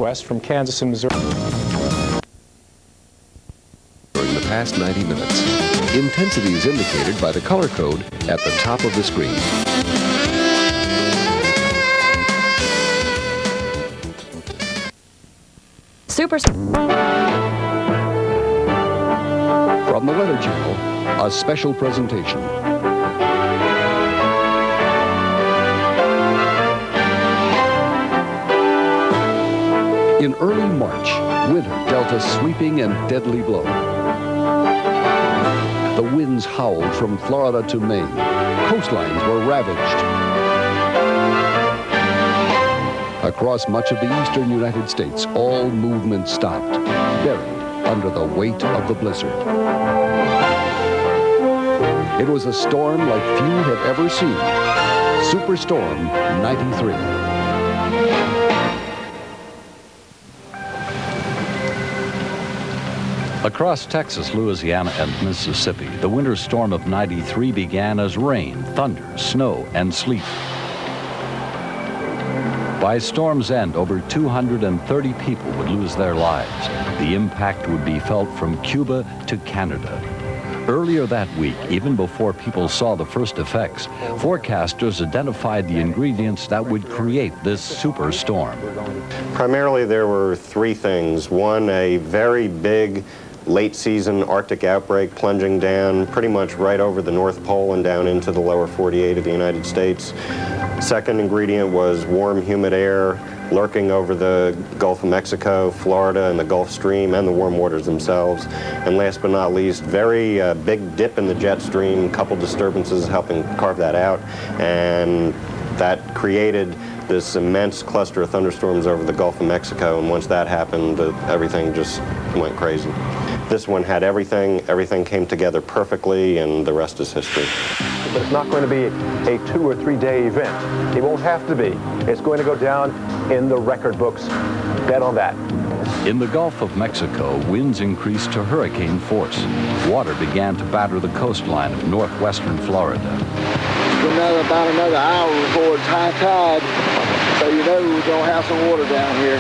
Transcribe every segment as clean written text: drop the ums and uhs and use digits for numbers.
west from Kansas and Missouri. During the past 90 minutes, intensity is indicated by the color code at the top of the screen. Superstorm. From the Weather Channel, a special presentation. In early March, winter dealt a sweeping and deadly blow. The winds howled from Florida to Maine. Coastlines were ravaged. Across much of the eastern United States, all movement stopped, buried under the weight of the blizzard. It was a storm like few had ever seen. Superstorm 93. Across Texas, Louisiana, and Mississippi, the winter storm of '93 began as rain, thunder, snow, and sleet. By storm's end, over 230 people would lose their lives. The impact would be felt from Cuba to Canada. Earlier that week, even before people saw the first effects, forecasters identified the ingredients that would create this superstorm. Primarily, there were three things. One, a very big late-season Arctic outbreak plunging down pretty much right over the North Pole and down into the lower 48 of the United States. Second ingredient was warm, humid air lurking over the Gulf of Mexico, Florida, and the Gulf Stream, and the warm waters themselves. And last but not least, very big dip in the jet stream, a couple disturbances helping carve that out, and that created this immense cluster of thunderstorms over the Gulf of Mexico, and once that happened, everything just went crazy. This one had everything came together perfectly, and the rest is history. But it's not going to be a 2 or 3 day event. It won't have to be. It's going to go down in the record books. Bet on that. In the Gulf of Mexico, winds increased to hurricane force. Water began to batter the coastline of northwestern Florida. About another hour before it's high tide, so you know we're going to have some water down here.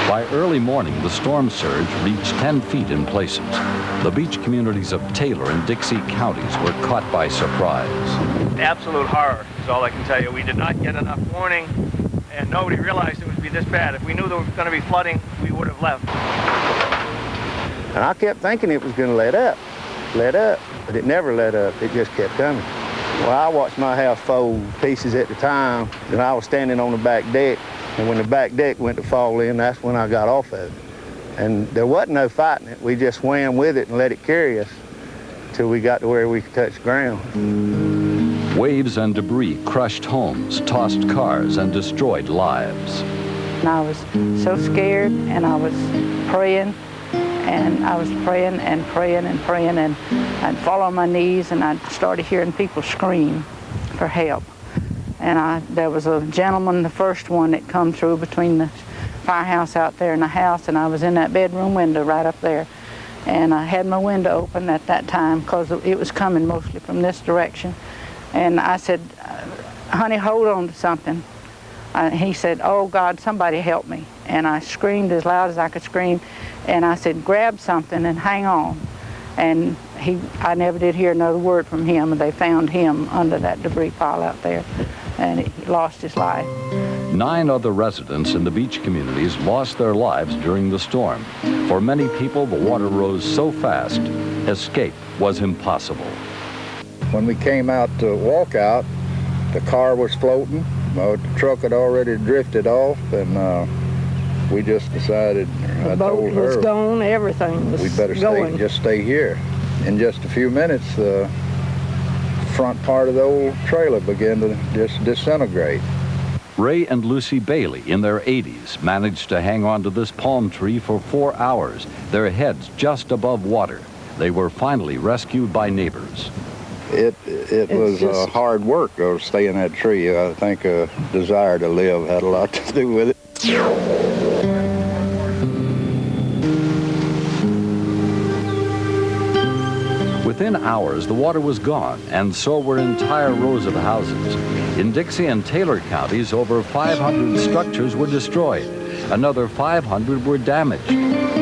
By early morning, the storm surge reached 10 feet in places. The beach communities of Taylor and Dixie counties were caught by surprise. Absolute horror is all I can tell you. We did not get enough warning, and nobody realized it would be this bad. If we knew there was going to be flooding, we would have left. And I kept thinking it was going to let up, but it never let up. It just kept coming. Well, I watched my house fold pieces at the time, and I was standing on the back deck, and when the back deck went to fall in, that's when I got off of it. And there wasn't no fighting it. We just swam with it and let it carry us till we got to where we could touch ground. Waves and debris crushed homes, tossed cars, and destroyed lives. And I was so scared, and I was praying, and I was praying and praying and praying, and I'd fall on my knees, and I started hearing people scream for help. And there was a gentleman, the first one that come through between the firehouse out there and the house, and I was in that bedroom window right up there. And I had my window open at that time because it was coming mostly from this direction. And I said, honey, hold on to something. He said, oh God, somebody help me. And I screamed as loud as I could scream, and I said, grab something and hang on. And I never did hear another word from him, and they found him under that debris pile out there, and he lost his life. 9 other residents in the beach communities lost their lives during the storm. For many people, the water rose so fast, escape was impossible. When we came out to walk out, the car was floating. The truck had already drifted off, and we just decided, the boat was gone, everything was we'd better going. just stay here. In just a few minutes, the front part of the old trailer began to just disintegrate. Ray and Lucy Bailey, in their 80s, managed to hang on to this palm tree for 4 hours, their heads just above water. They were finally rescued by neighbors. It was hard work to stay in that tree. I think a desire to live had a lot to do with it. Within hours, the water was gone, and so were entire rows of houses. In Dixie and Taylor counties, over 500 structures were destroyed. Another 500 were damaged.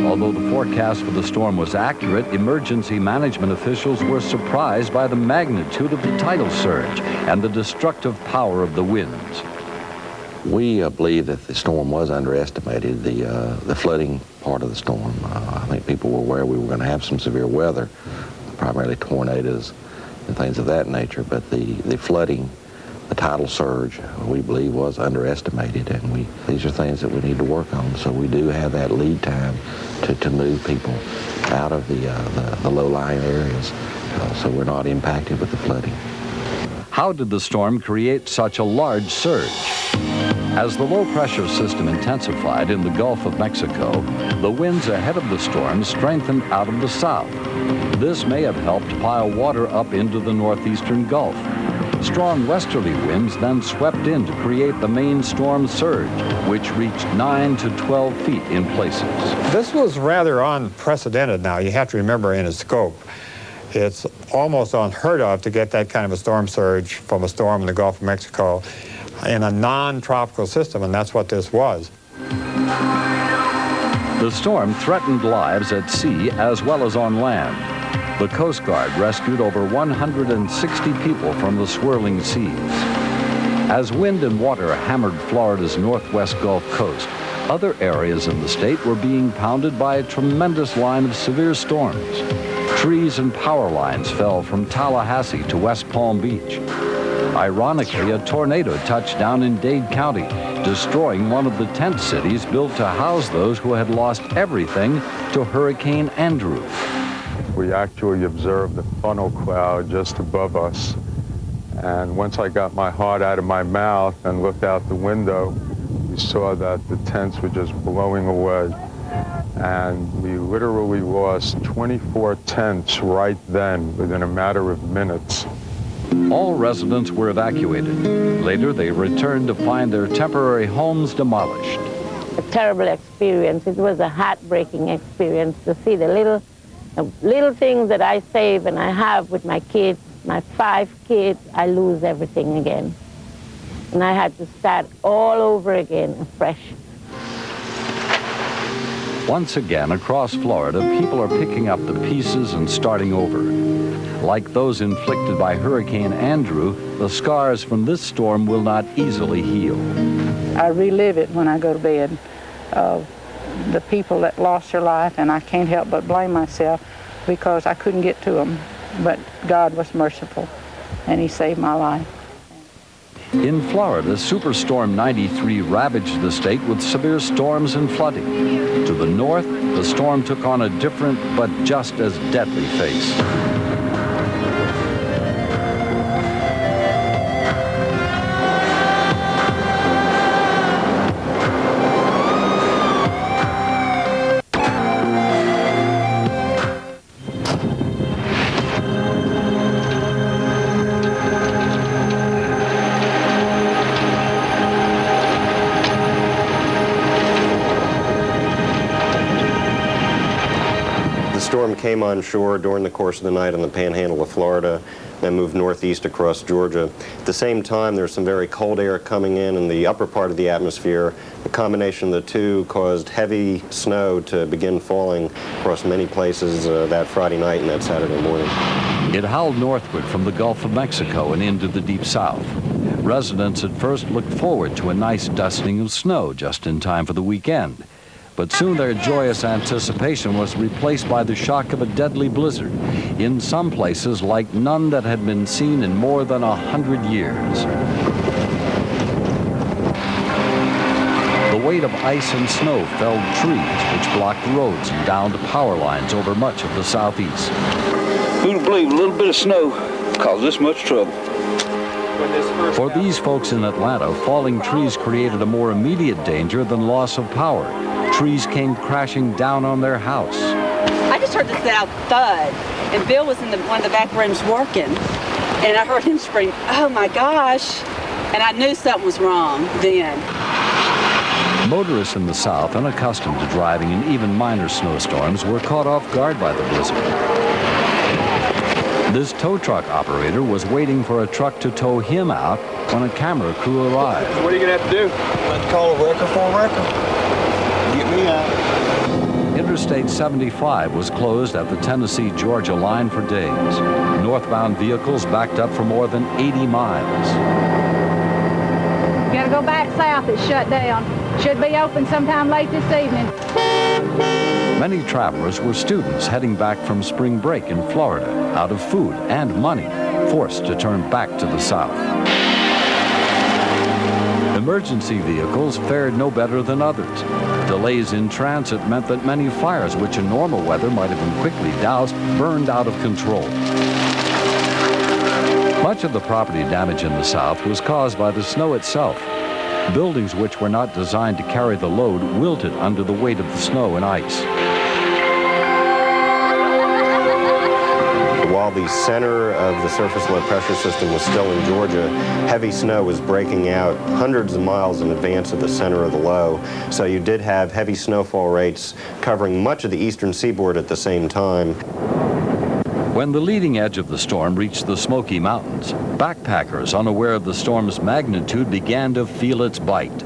Although the forecast for the storm was accurate, emergency management officials were surprised by the magnitude of the tidal surge and the destructive power of the winds. We believe that the storm was underestimated, the flooding part of the storm. I think people were aware we were going to have some severe weather, primarily tornadoes and things of that nature, but the flooding, the tidal surge, we believe was underestimated, and these are things that we need to work on. So we do have that lead time to move people out of the low-lying areas, so we're not impacted with the flooding. How did the storm create such a large surge? As the low-pressure system intensified in the Gulf of Mexico, the winds ahead of the storm strengthened out of the south. This may have helped pile water up into the northeastern Gulf. Strong westerly winds then swept in to create the main storm surge, which reached 9 to 12 feet in places. This was rather unprecedented now. You have to remember in its scope. It's almost unheard of to get that kind of a storm surge from a storm in the Gulf of Mexico in a non-tropical system, and that's what this was. The storm threatened lives at sea as well as on land. The Coast Guard rescued over 160 people from the swirling seas. As wind and water hammered Florida's northwest Gulf Coast, other areas in the state were being pounded by a tremendous line of severe storms. Trees and power lines fell from Tallahassee to West Palm Beach. Ironically, a tornado touched down in Dade County, destroying one of the tent cities built to house those who had lost everything to Hurricane Andrew. We actually observed the funnel cloud just above us. And once I got my heart out of my mouth and looked out the window, we saw that the tents were just blowing away. And we literally lost 24 tents right then within a matter of minutes. All residents were evacuated. Later, they returned to find their temporary homes demolished. A terrible experience. It was a heartbreaking experience to see the little things that I save and I have with my kids, my 5 kids, I lose everything again. And I had to start all over again, afresh. Once again, across Florida, people are picking up the pieces and starting over. Like those inflicted by Hurricane Andrew, the scars from this storm will not easily heal. I relive it when I go to bed. The people that lost their life, and I can't help but blame myself because I couldn't get to them. But God was merciful, and He saved my life. In Florida, Superstorm 93 ravaged the state with severe storms and flooding. To the north, the storm took on a different but just as deadly face. The storm came on shore during the course of the night on the panhandle of Florida, then moved northeast across Georgia. At the same time, there's some very cold air coming in the upper part of the atmosphere. The combination of the two caused heavy snow to begin falling across many places that Friday night and that Saturday morning. It howled northward from the Gulf of Mexico and into the deep south. Residents at first looked forward to a nice dusting of snow just in time for the weekend. But soon their joyous anticipation was replaced by the shock of a deadly blizzard, in some places like none that had been seen in more than 100 years. The weight of ice and snow felled trees, which blocked roads and downed power lines over much of the southeast. Who'd believe a little bit of snow caused this much trouble? For these folks in Atlanta, falling trees created a more immediate danger than loss of power. Trees came crashing down on their house. I just heard this loud thud, and Bill was in one of the back rooms working, and I heard him scream, "Oh my gosh," and I knew something was wrong then. Motorists in the South, unaccustomed to driving in even minor snowstorms, were caught off guard by the blizzard. This tow truck operator was waiting for a truck to tow him out when a camera crew arrived. What are you going to have to do? Let's call a wrecker for a wrecker. Interstate 75 was closed at the Tennessee-Georgia line for days. Northbound vehicles backed up for more than 80 miles. You gotta go back south, it's shut down. Should be open sometime late this evening. Many travelers were students heading back from spring break in Florida, out of food and money, forced to turn back to the south. Emergency vehicles fared no better than others. Delays in transit meant that many fires, which in normal weather might have been quickly doused, burned out of control. Much of the property damage in the south was caused by the snow itself. Buildings which were not designed to carry the load wilted under the weight of the snow and ice. While the center of the surface low pressure system was still in Georgia, heavy snow was breaking out hundreds of miles in advance of the center of the low. So you did have heavy snowfall rates covering much of the eastern seaboard at the same time. When the leading edge of the storm reached the Smoky Mountains, backpackers unaware of the storm's magnitude began to feel its bite.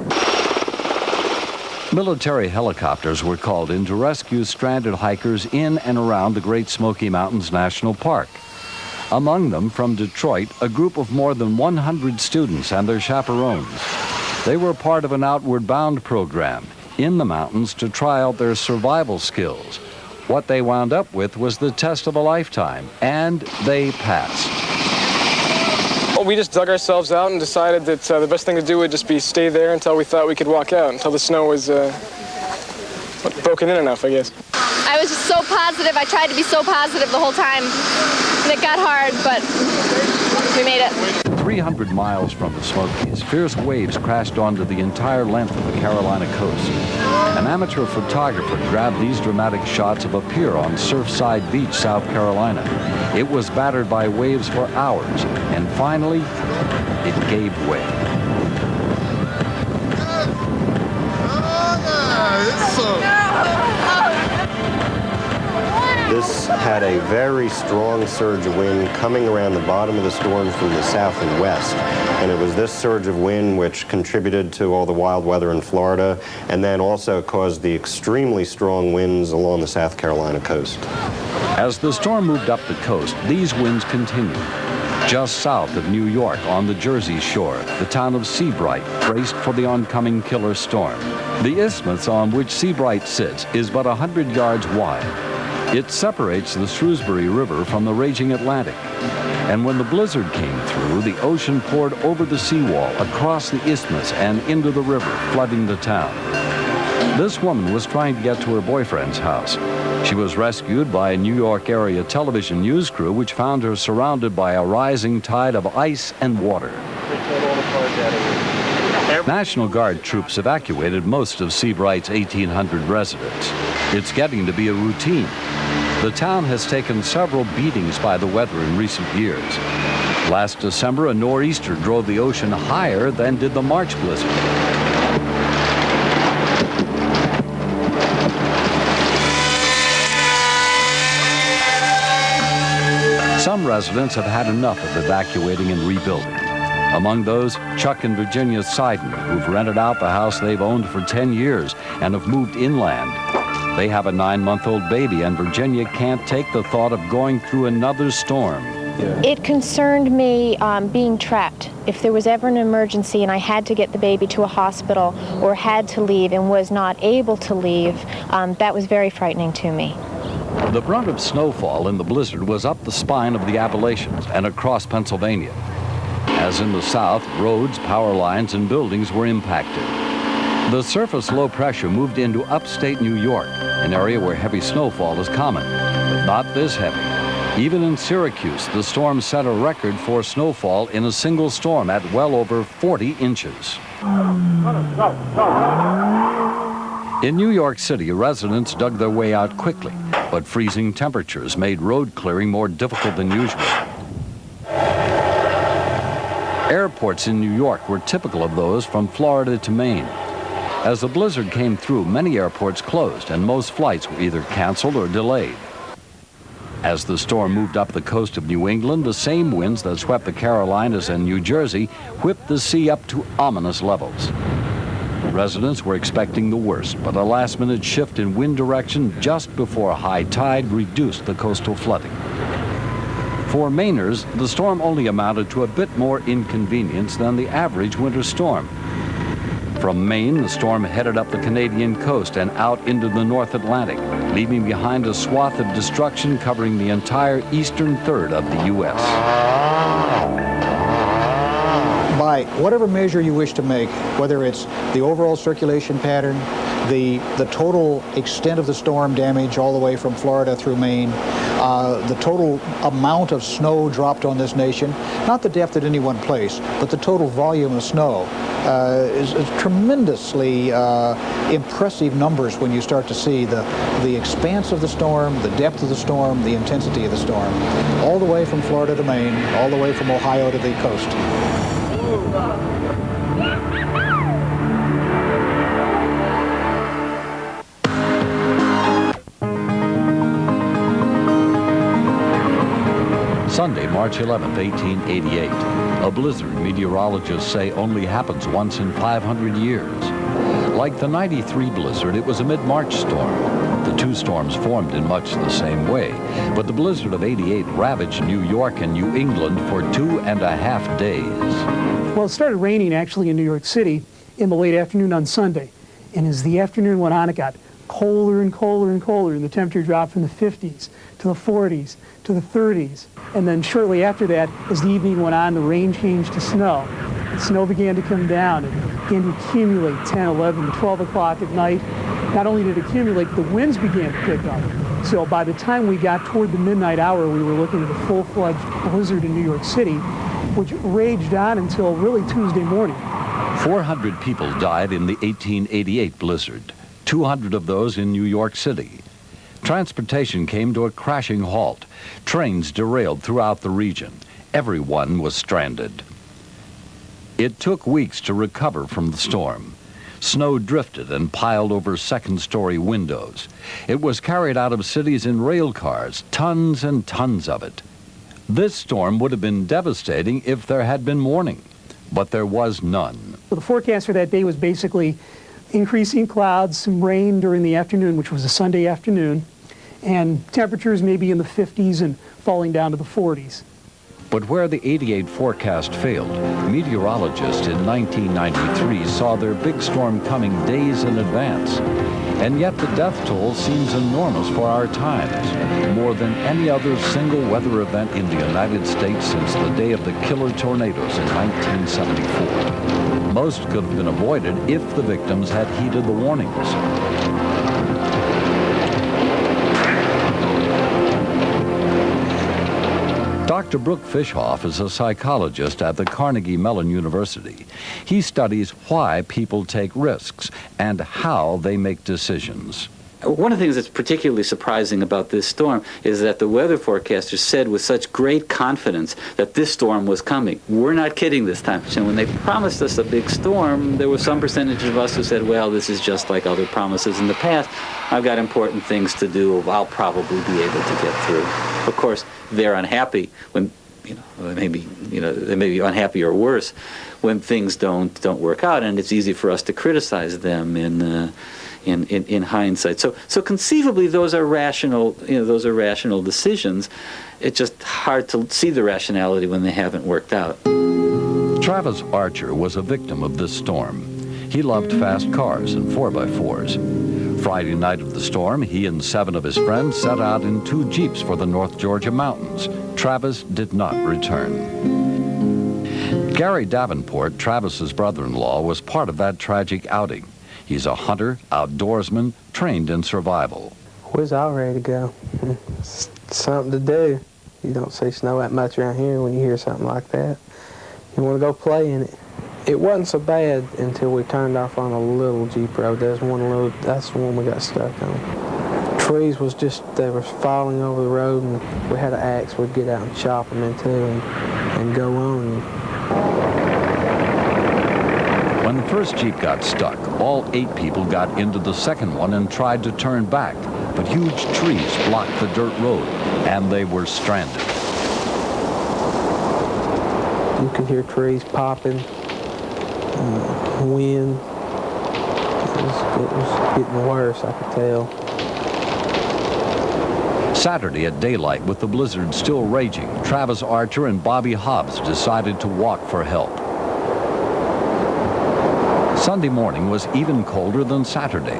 Military helicopters were called in to rescue stranded hikers in and around the Great Smoky Mountains National Park. Among them, from Detroit, a group of more than 100 students and their chaperones. They were part of an Outward Bound program in the mountains to try out their survival skills. What they wound up with was the test of a lifetime, and they passed. Well, we just dug ourselves out and decided that the best thing to do would just be stay there until we thought we could walk out, until the snow was broken in enough, I guess. I was just so positive. I tried to be so positive the whole time. And it got hard, but we made it. 300 miles from the Smokies, fierce waves crashed onto the entire length of the Carolina coast. An amateur photographer grabbed these dramatic shots of a pier on Surfside Beach, South Carolina. It was battered by waves for hours, and finally, it gave way. This had a very strong surge of wind coming around the bottom of the storm from the south and west. And it was this surge of wind which contributed to all the wild weather in Florida, and then also caused the extremely strong winds along the South Carolina coast. As the storm moved up the coast, these winds continued. Just south of New York, on the Jersey shore, the town of Seabright braced for the oncoming killer storm. The isthmus on which Seabright sits is but 100 yards wide. It separates the Shrewsbury River from the raging Atlantic. And when the blizzard came through, the ocean poured over the seawall, across the isthmus, and into the river, flooding the town. This woman was trying to get to her boyfriend's house. She was rescued by a New York area television news crew, which found her surrounded by a rising tide of ice and water. National Guard troops evacuated most of Seabright's 1,800 residents. It's getting to be a routine. The town has taken several beatings by the weather in recent years. Last December, a nor'easter drove the ocean higher than did the March blizzard. Some residents have had enough of evacuating and rebuilding. Among those, Chuck and Virginia Seiden, who've rented out the house they've owned for 10 years and have moved inland. They have a 9-month-old baby, and Virginia can't take the thought of going through another storm. It concerned me being trapped. If there was ever an emergency and I had to get the baby to a hospital or had to leave and was not able to leave, that was very frightening to me. The brunt of snowfall in the blizzard was up the spine of the Appalachians and across Pennsylvania. As in the south, roads, power lines, and buildings were impacted. The surface low pressure moved into upstate New York, an area where heavy snowfall is common, but not this heavy. Even in Syracuse, the storm set a record for snowfall in a single storm at well over 40 inches. In New York City, residents dug their way out quickly, but freezing temperatures made road clearing more difficult than usual. Airports in New York were typical of those from Florida to Maine. As the blizzard came through, many airports closed, and most flights were either canceled or delayed. As the storm moved up the coast of New England, the same winds that swept the Carolinas and New Jersey whipped the sea up to ominous levels. Residents were expecting the worst, but a last-minute shift in wind direction just before high tide reduced the coastal flooding. For Mainers, the storm only amounted to a bit more inconvenience than the average winter storm. From Maine, the storm headed up the Canadian coast and out into the North Atlantic, leaving behind a swath of destruction covering the entire eastern third of the U.S. By whatever measure you wish to make, whether it's the overall circulation pattern, the total extent of the storm damage all the way from Florida through Maine, the total amount of snow dropped on this nation, not the depth at any one place, but the total volume of snow, is tremendously impressive numbers when you start to see the expanse of the storm, the depth of the storm, the intensity of the storm, all the way from Florida to Maine, all the way from Ohio to the coast. Sunday, March 11, 1888. A blizzard meteorologists say only happens once in 500 years. Like the 93 blizzard, it was a mid-March storm. The two storms formed in much the same way, but the blizzard of 88 ravaged New York and New England for 2.5 days. Well, it started raining actually in New York City in the late afternoon on Sunday. And as the afternoon went on, it got colder and colder and colder, and the temperature dropped from the 50s to the 40s to the 30s. And then shortly after that, as the evening went on, the rain changed to snow. The snow began to come down and began to accumulate 10, 11, 12 o'clock at night. Not only did it accumulate, the winds began to pick up. So by the time we got toward the midnight hour, we were looking at a full-fledged blizzard in New York City, which raged on until really Tuesday morning. 400 people died in the 1888 blizzard, 200 of those in New York City. Transportation came to a crashing halt. Trains derailed throughout the region. Everyone was stranded. It took weeks to recover from the storm. Snow drifted and piled over second-story windows. It was carried out of cities in rail cars, tons and tons of it. This storm would have been devastating if there had been warning, but there was none. So the forecast for that day was basically increasing clouds, some rain during the afternoon, which was a Sunday afternoon, and temperatures maybe in the 50s and falling down to the 40s. But where the 88 forecast failed, meteorologists in 1993 saw their big storm coming days in advance. And yet the death toll seems enormous for our times, more than any other single weather event in the United States since the day of the killer tornadoes in 1974. Most could have been avoided if the victims had heeded the warnings. Dr. Brooke Fishoff is a psychologist at the Carnegie Mellon University. He studies why people take risks and how they make decisions. One of the things that's particularly surprising about this storm is that the weather forecasters said with such great confidence that this storm was coming. We're not kidding this time. And when they promised us a big storm, there was some percentage of us who said, well, this is just like other promises in the past. I've got important things to do. I'll probably be able to get through. Of course, they're unhappy when, they may be unhappy or worse when things don't work out, and it's easy for us to criticize them in hindsight. So conceivably, those are rational. Those are rational decisions. It's just hard to see the rationality when they haven't worked out. Travis Archer was a victim of this storm. He loved fast cars and 4x4s. Friday night of the storm, he and 7 of his friends set out in 2 Jeeps for the North Georgia mountains. Travis did not return. Gary Davenport, Travis's brother-in-law, was part of that tragic outing. He's a hunter, outdoorsman, trained in survival. We was all ready to go. It's something to do. You don't see snow that much around here when you hear something like that. You want to go play in it. It wasn't so bad until we turned off on a little Jeep road. That's the one we got stuck on. Trees was they were falling over the road, and we had an axe. We'd get out and chop them into and go on. When the first Jeep got stuck, all 8 people got into the second one and tried to turn back, but huge trees blocked the dirt road, and they were stranded. You could hear trees popping, wind. was getting worse, I could tell. Saturday at daylight, with the blizzard still raging, Travis Archer and Bobby Hobbs decided to walk for help. Sunday morning was even colder than Saturday.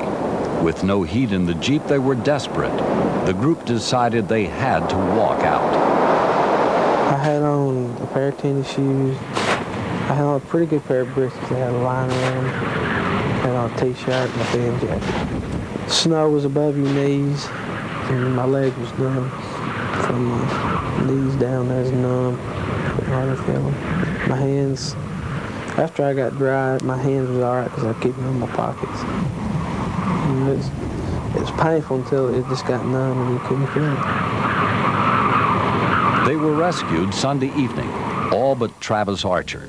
With no heat in the Jeep, they were desperate. The group decided they had to walk out. I had on a pair of tennis shoes. I had on a pretty good pair of briskets that had a line around them. I had on a t-shirt and a thin jacket. Snow was above your knees, and my leg was numb. From my knees down there's numb. Couldn't hardly feel them. My hands, after I got dry, my hands was all right because I kept them in my pockets. And it was painful until it just got numb and you couldn't feel it. They were rescued Sunday evening, all but Travis Archer.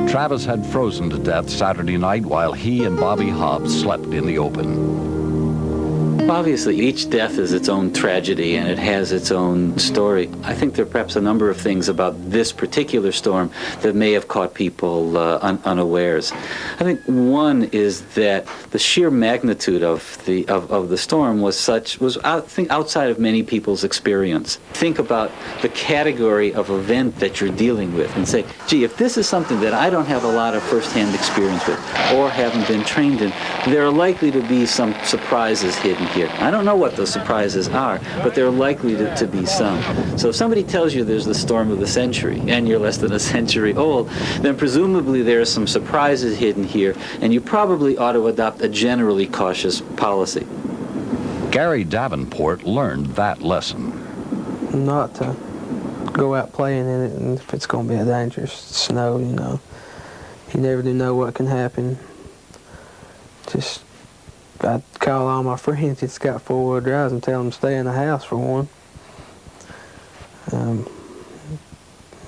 Travis had frozen to death Saturday night while he and Bobby Hobbs slept in the open. Obviously, each death is its own tragedy and it has its own story. I think there are perhaps a number of things about this particular storm that may have caught people unawares. I think one is that the sheer magnitude of the storm was I think outside of many people's experience. Think about the category of event that you're dealing with and say, gee, if this is something that I don't have a lot of first-hand experience with or haven't been trained in, there are likely to be some surprises hidden here. I don't know what those surprises are, but there are likely to be some. So if somebody tells you there's the storm of the century and you're less than a century old, then presumably there are some surprises hidden here, and you probably ought to adopt a generally cautious policy. Gary Davenport learned that lesson. Not to go out playing in it, and if it's going to be a dangerous snow, you know. You never do know what can happen. Just I'd call all my friends that's got four-wheel drives and tell them to stay in the house for one.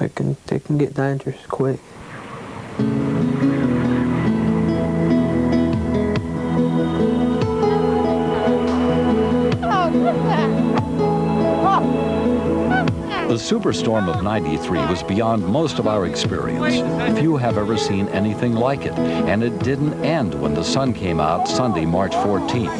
It can get dangerous quick. The Superstorm of '93 was beyond most of our experience. Few have ever seen anything like it, and it didn't end when the sun came out Sunday, March 14th.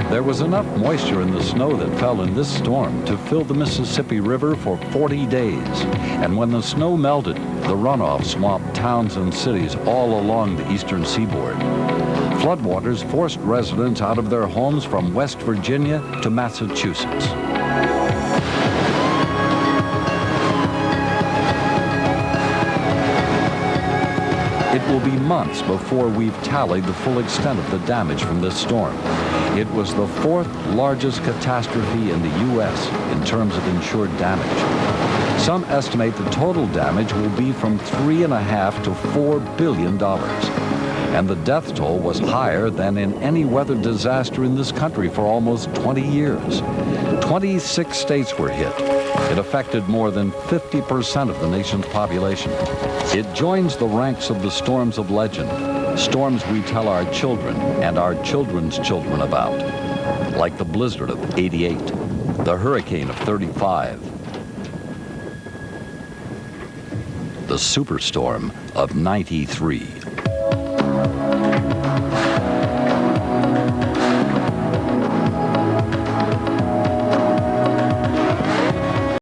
There was enough moisture in the snow that fell in this storm to fill the Mississippi River for 40 days. And when the snow melted, the runoff swamped towns and cities all along the eastern seaboard. Floodwaters forced residents out of their homes from West Virginia to Massachusetts. It will be months before we've tallied the full extent of the damage from this storm. It was the fourth largest catastrophe in the U.S. in terms of insured damage. Some estimate the total damage will be from $3.5 to $4 billion. And the death toll was higher than in any weather disaster in this country for almost 20 years. 26 states were hit. It affected more than 50% of the nation's population. It joins the ranks of the storms of legend, storms we tell our children and our children's children about, like the blizzard of '88, the hurricane of '35, the superstorm of '93.